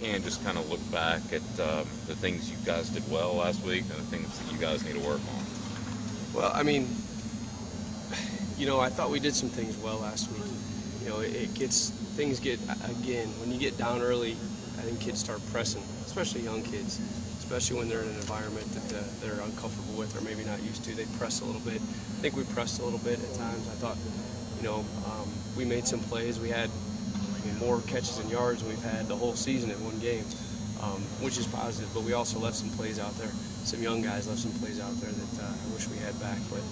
can, just kind of look back at the things you guys did well last week and the things that you guys need to work on. Well, I mean, I thought we did some things well last week. Things get, again, when you get down early, I think kids start pressing, especially young kids, especially when they're in an environment that they're uncomfortable with or maybe not used to. They press a little bit. I think we pressed a little bit at times. I thought, we made some plays. We had more catches and yards than we've had the whole season in one game, which is positive. But we also left some plays out there. Some young guys left some plays out there that I wish we had back. But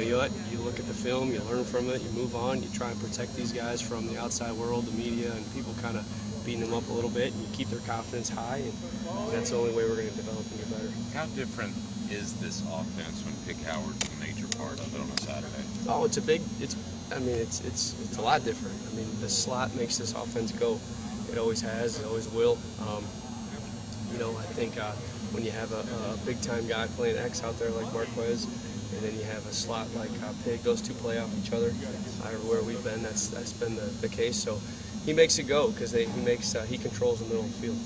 you look at the film, you learn from it, you move on, you try and protect these guys from the outside world, the media, and people kind of beating them up a little bit, and you keep their confidence high, and that's the only way we're going to develop and get better. How different is this offense when Pick Howard's a major part of it on a Saturday? Oh, it's a lot different. I mean, the slot makes this offense go. It always has, it always will. I think when you have a big-time guy playing X out there like Marquez, and then you have a slot like Pig, those two play off each other. Where we've been, that's been the case. So he makes it go because he controls the middle of the field.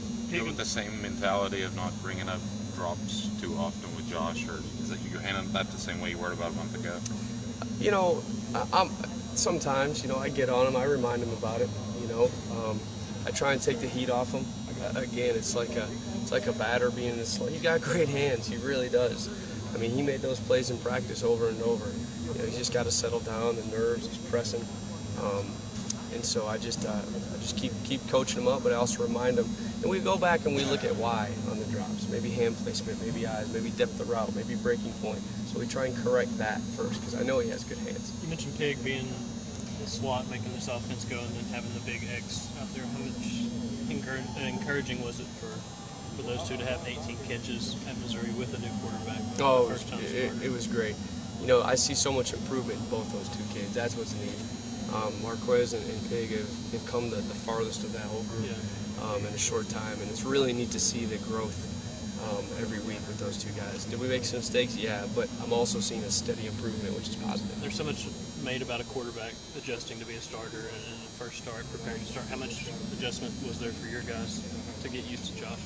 With the same mentality of not bringing up drops too often with Josh, or is it you handling that the same way you were about a month ago? Sometimes I get on him. I remind him about it. I try and take the heat off him. Again, it's like a batter being in the slot. He's got great hands. He really does. I mean, he made those plays in practice over and over. He's just got to settle down. The nerves. He's pressing. And so I just keep coaching him up, but I also remind him. And we go back and we look at why on the drops. Maybe hand placement, maybe eyes, maybe depth of route, maybe breaking point. So we try and correct that first because I know he has good hands. You mentioned Pig being the slot, making this offense go, and then having the big X out there. How much encouraging was it for those two to have 18 catches at Missouri with a new quarterback? Oh, it was great. I see so much improvement in both those two kids. That's what's neat. Marquez and Pig have come the farthest of that whole group in a short time, and it's really neat to see the growth every week with those two guys. Did we make some mistakes? Yeah, but I'm also seeing a steady improvement, which is positive. There's so much made about a quarterback adjusting to be a starter and a first start, preparing to start. How much adjustment was there for your guys to get used to Josh?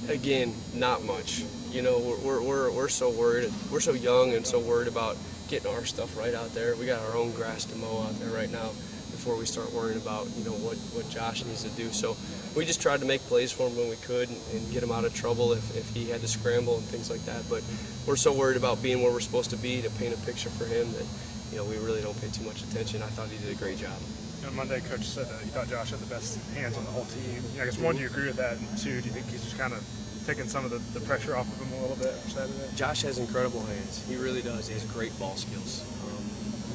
Again, not much. We're so worried. We're so young and so worried about getting our stuff right out there. We got our own grass to mow out there right now before we start worrying about what Josh needs to do. So we just tried to make plays for him when we could and get him out of trouble if he had to scramble and things like that. But we're so worried about being where we're supposed to be to paint a picture for him that we really don't pay too much attention. I thought he did a great job. Monday, Coach said that you thought Josh had the best hands on the whole team. I guess, one, do you agree with that? And two, do you think he's just kind of taking some of the pressure off of him a little bit for Saturday? Josh has incredible hands. He really does. He has great ball skills.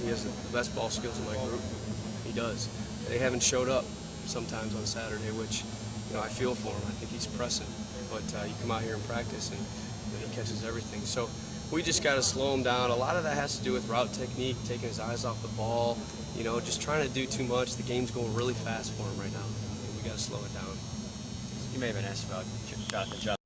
He has the best ball skills in my group. He does. They haven't showed up sometimes on Saturday, which I feel for him. I think he's pressing. But you come out here and practice, and he catches everything. So we just got to slow him down. A lot of that has to do with route technique, taking his eyes off the ball, just trying to do too much. The game's going really fast for him right now, and we got to slow it down. You may have been asked about Jonathan.